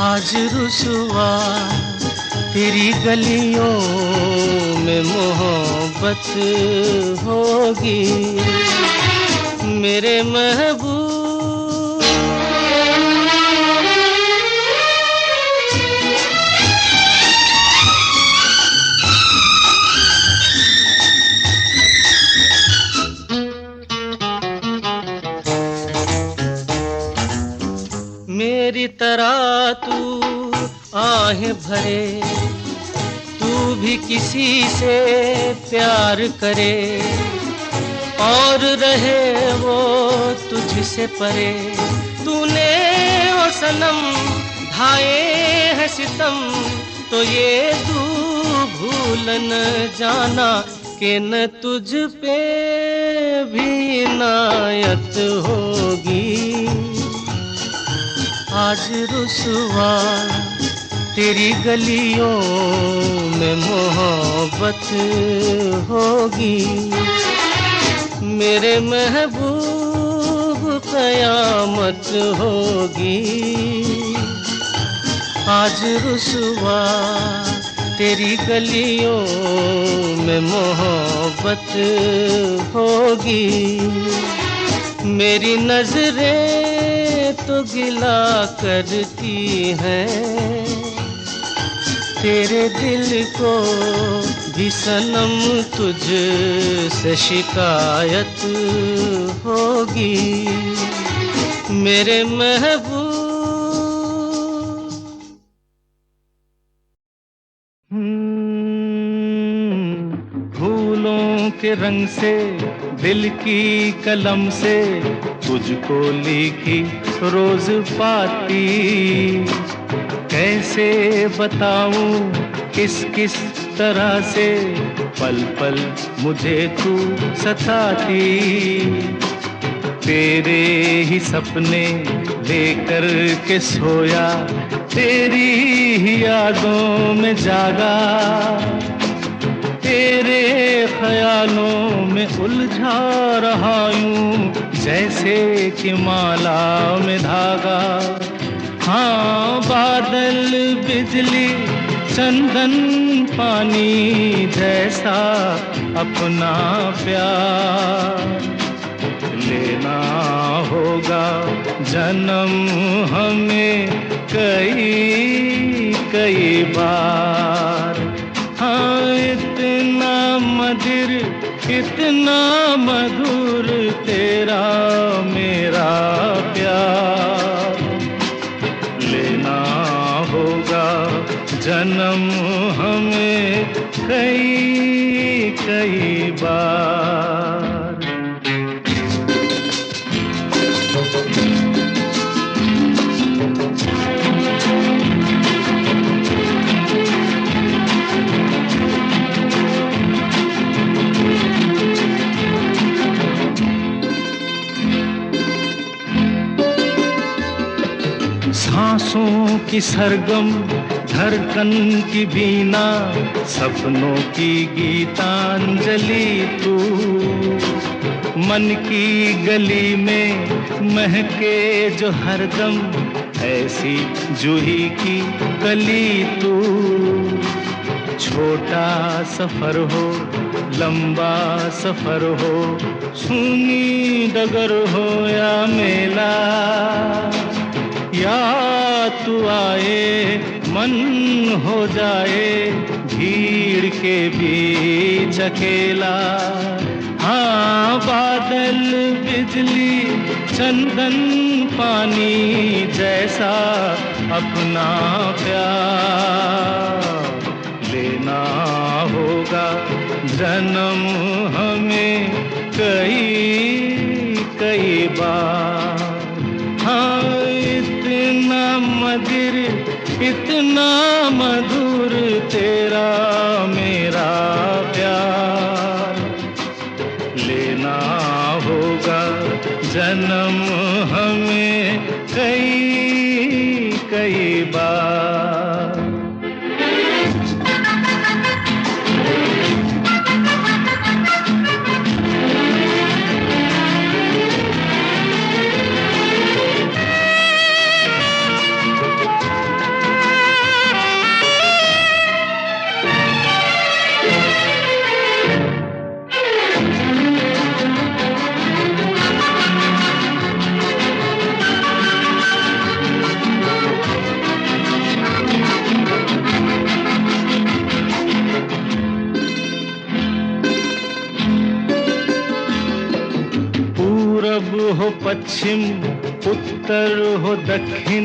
आज रुसवा तेरी गलियों में मोहब्बत होगी मेरे महबूब। मेरी तरह तू आहें भरे, तू भी किसी से प्यार करे और रहे वो तुझसे परे। तूने ओ सनम ढाए है सितम, तो ये तू भूल न जाना कि न तुझ पे भी इनायत होगी। आज रुसवा तेरी गलियों में मोहब्बत होगी मेरे महबूब, कयामत होगी। आज रुसवा तेरी गलियों में मोहब्बत होगी मेरी नजरें तो गिला करती हैं, तेरे दिल को भी सनम तुझ से शिकायत होगी मेरे महबूब। फूलों के रंग से दिल की कलम से तुझको लिखी रोज पाती, कैसे बताऊं किस किस तरह से पल पल मुझे तू सताती। तेरे ही सपने लेकर के सोया, तेरी ही यादों में जागा, तेरे ख्यालों में उलझा रहा यूं जैसे कि माला में धागा। हाँ बादल बिजली चंदन पानी जैसा अपना प्यार लेना होगा जन्म हमें कई कई बार। हाँ इतना मधुर इतना मधुर तेरा मेरा प्यार लेना होगा जन्म हमें कई कई बार। सांसों की सरगम धड़कन की बीना, सपनों की गीतांजलि तू, मन की गली में महके जो हरदम ऐसी जूही की कली तू। छोटा सफर हो लंबा सफर हो, सूनी डगर हो या मेला, या तू आए मन हो जाए भीड़ के बीच अकेला। हाँ बादल बिजली चंदन पानी जैसा अपना प्यार लेना होगा जन्म हमें कई कई बार। हाँ इतना मधुर इतना मधुर तेरा मेरा प्यार लेना होगा जन्म हमें कई कई बार। पश्चिम उत्तर हो दक्षिण,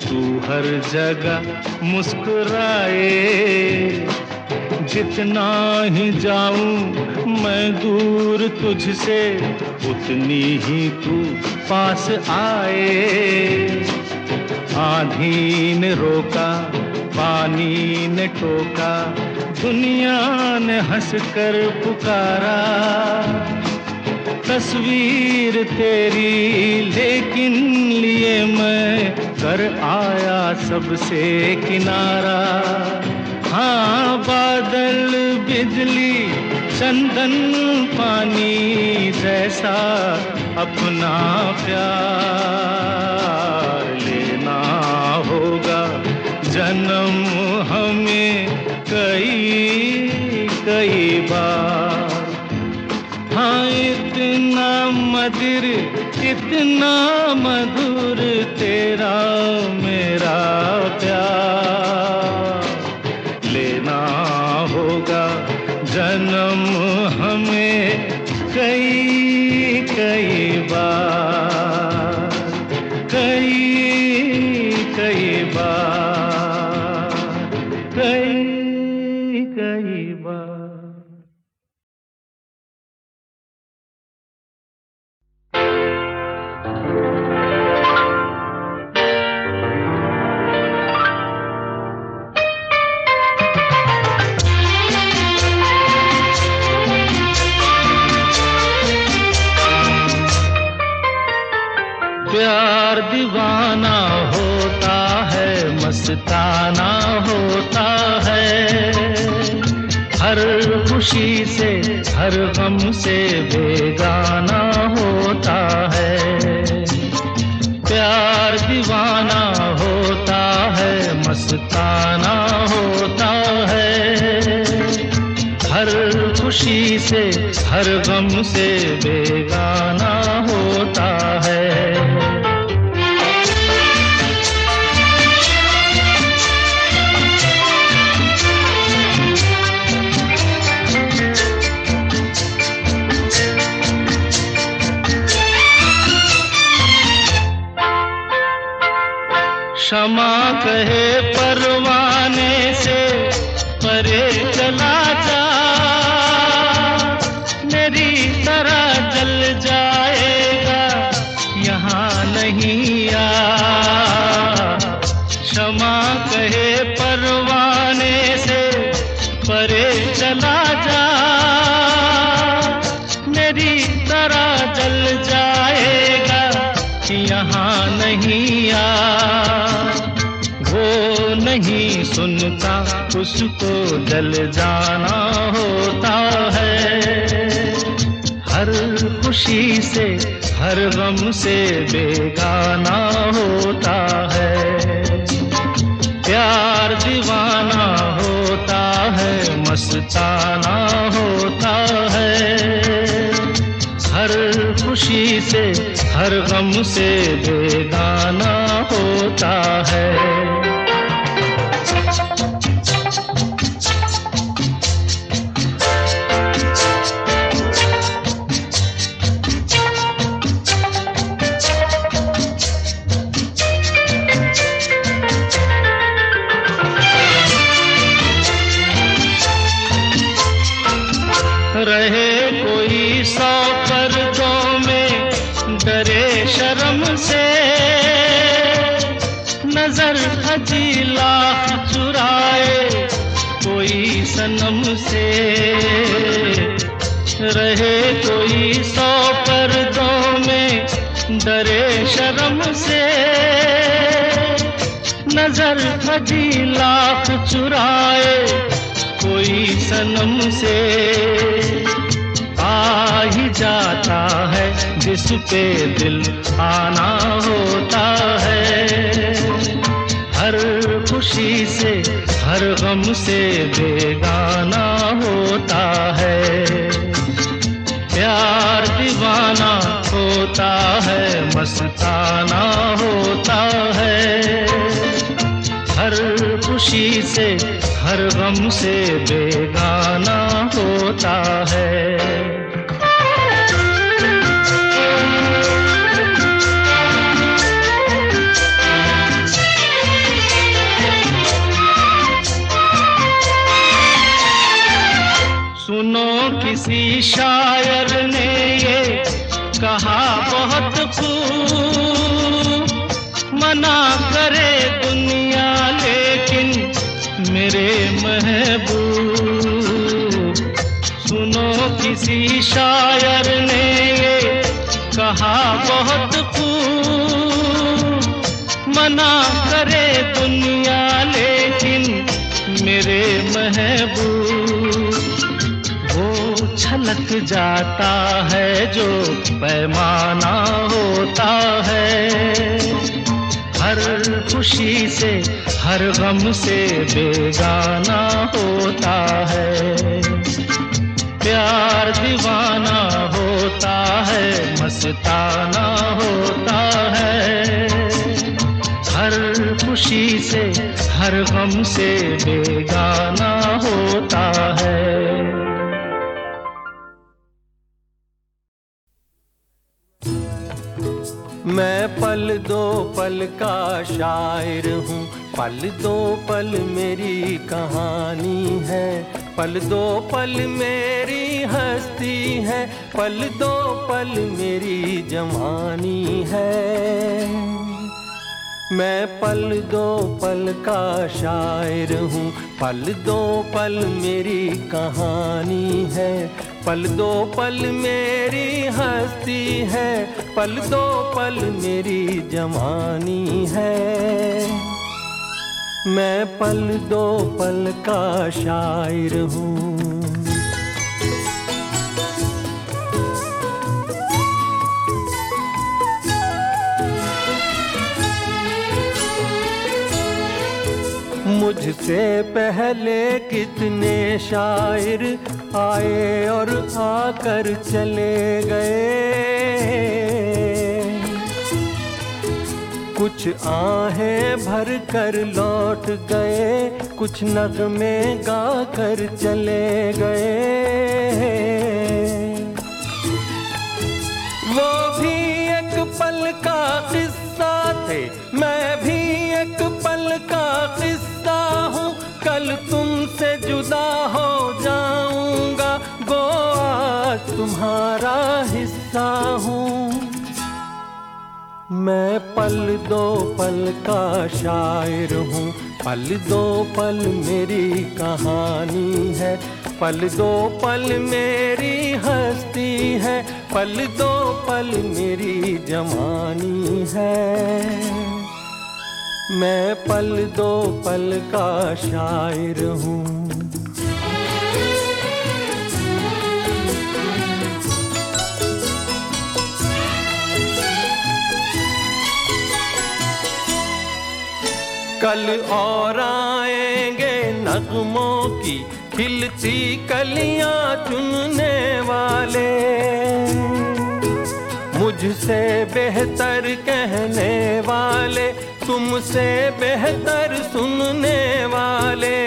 तू हर जगह मुस्कुराए। जितना ही जाऊं मैं दूर तुझसे, उतनी ही तू पास आए। आंधी ने रोका, पानी ने टोका, दुनिया ने हंसकर पुकारा। तस्वीर तेरी लेकिन लिए मैं कर आया सबसे किनारा। हाँ, बादल बिजली चंदन पानी जैसा अपना प्यार लेना होगा जन्म हमें कई कई बार। हाँ, इतना मधुर इतना मधुर तेरा मेरा प्यार लेना होगा जन्म हमें कई कई बार, कई कई बार, कई कई बार। प्यार दीवाना होता है, मस्ताना होता है। हर खुशी से हर गम से बेगाना होता है। प्यार दीवाना होता है, मस्ताना होता है। हर खुशी से हर गम से बेगाना होता है। क्षमा कहे परवाने से परे चला जा, मेरी तरह जल जाएगा यहाँ नहीं आ। क्षमा कहे परवाने से परे चला जा, मेरी तरह जल जाएगा यहाँ नहीं आ। वो नहीं सुनता उसको जल जाना होता है। हर खुशी से हर गम से बेगाना होता है। प्यार दीवाना होता है, मस्ताना होता है। हर खुशी से हर गम से बेगाना होता है। रहे कोई 100 पर्दों में, डरे शर्म से, नजर हजी लाख चुराए कोई सनम से। रहे कोई 100 पर्दों में, डरे शर्म से, नजर हजी लाख चुराए कोई सनम से। आ ही जाता है जिस पे दिल आना होता है। हर खुशी से हर गम से बेगाना होता है। प्यार दीवाना होता है, मस्ताना होता है। हर खुशी से हर गम से बेगाना होता है। किसी शायर ने ये कहा बहुत खूब, मना करे दुनिया लेकिन मेरे महबूब। सुनो किसी शायर ने ये कहा बहुत खूब, मना करे दुनिया लेकिन मेरे महबूब। वो छलक जाता है जो पैमाना होता है, हर खुशी से हर गम से बेगाना होता है। प्यार दीवाना होता है, मस्ताना होता है, हर खुशी से हर गम से बेगाना होता है। मैं पल दो पल का शायर हूँ, पल दो पल मेरी कहानी है, पल दो पल मेरी हस्ती है, पल दो पल मेरी जवानी है। मैं पल दो पल का शायर हूँ, पल दो पल मेरी कहानी है, पल दो पल मेरी हस्ती है, पल दो पल मेरी जवानी है। मैं पल दो पल का शायर हूँ। मुझसे पहले कितने शायर आए और आकर चले गए, कुछ आहें भर कर लौट गए, कुछ नगमे गा कर चले गए। वो भी एक पल का किस्सा थे, मैं भी एक पल का किस्सा हूँ। कल तुमसे जुदा हो जाऊंगा, गो आज तुम्हारा हिस्सा हूँ। मैं पल दो पल का शायर हूँ, पल दो पल मेरी कहानी है, पल दो पल मेरी हस्ती है, पल दो पल मेरी जवानी है। मैं पल दो पल का शायर हूँ। कल और आएंगे नगमों की खिलती कलियां चुनने वाले, मुझसे बेहतर कहने वाले, तुमसे बेहतर सुनने वाले।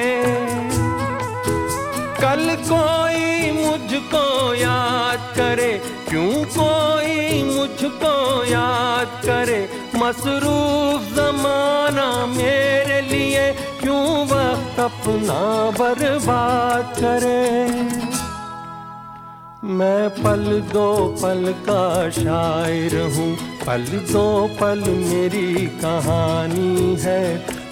कल कोई मुझको याद करे, क्यों कोई मुझको याद करे, मसरूफ ज़माना मेरे लिए क्यों वक्त अपना बर्बाद करे। मैं पल दो पल का शायर हूँ, पल दो पल मेरी कहानी है,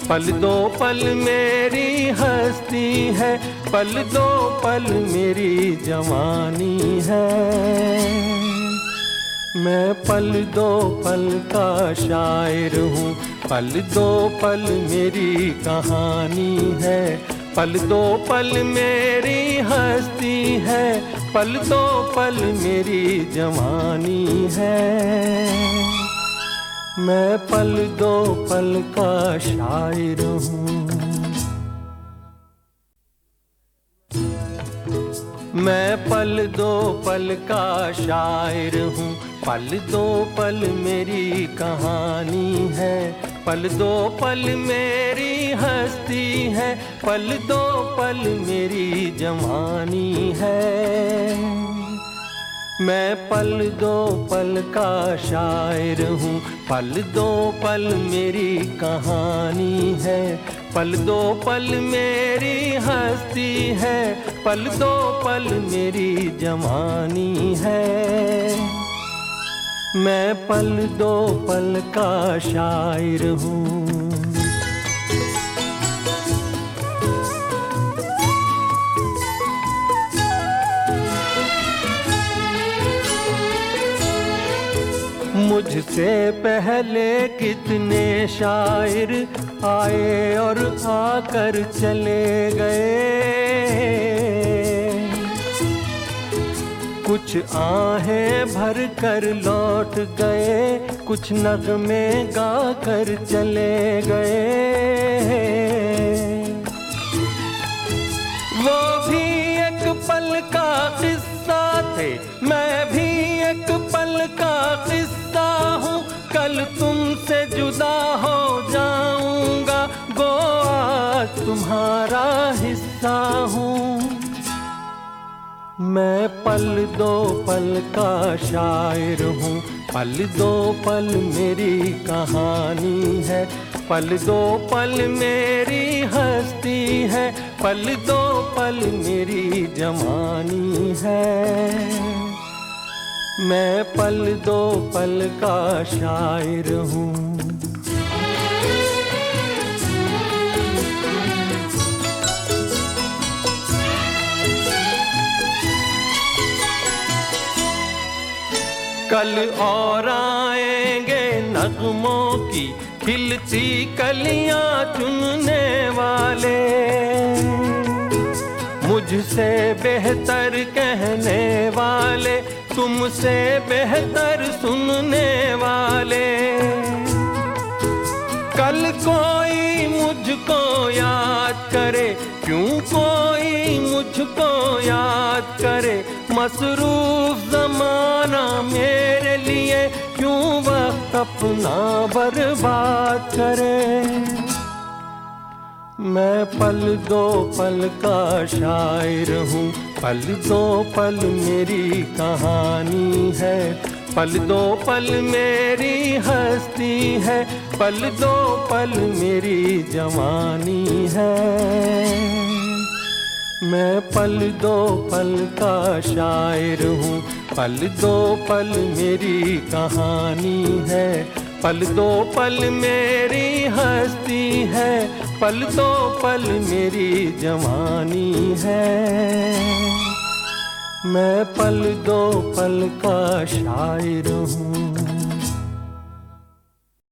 पल दो पल मेरी हस्ती है, पल दो पल मेरी जवानी है। मैं पल दो पल का शायर हूँ, पल दो पल मेरी कहानी है, पल दो पल मेरी हस्ती है, पल दो पल मेरी जवानी है। मैं पल दो पल का शायर हूँ। मैं पल दो पल का शायर हूँ, पल दो पल मेरी कहानी है, पल दो पल मेरी हस्ती है, पल दो पल मेरी जवानी है। मैं पल दो पल का शायर हूँ, पल दो पल मेरी कहानी है, पल दो पल मेरी हस्ती है, पल दो पल मेरी जवानी है। मैं पल दो पल का शायर हूँ। मुझसे पहले कितने शायर आए और आकर चले गए, कुछ आहें भर कर लौट गए, कुछ नगमे गा कर चले गए। वो भी एक पल का किस्सा थे, मैं भी एक पल का किस्सा हूँ, कल तुमसे जुदा हो जाऊंगा, गो आज तुम्हारा हिस्सा हूँ। मैं पल दो पल का शायर हूँ, पल दो पल मेरी कहानी है, पल दो पल मेरी हस्ती है, पल दो पल मेरी जवानी है। मैं पल दो पल का शायर हूँ। कल और आएंगे नगमों की खिलती कलियां चुनने वाले, मुझसे बेहतर कहने वाले, तुमसे बेहतर सुनने वाले। कल कोई मुझको याद करे, क्यों कोई मुझको याद करे, मसरूफ ज़माना मेरे लिए क्यों वक्त अपना बर्बाद करे। मैं पल दो पल का शायर हूँ, पल दो पल मेरी कहानी है, पल दो पल मेरी हस्ती है, पल दो पल मेरी जवानी है। मैं पल दो पल का शायर हूँ, पल दो पल मेरी कहानी है, पल दो पल मेरी हस्ती है, पल दो पल मेरी जवानी है। मैं पल दो पल का शायर हूँ।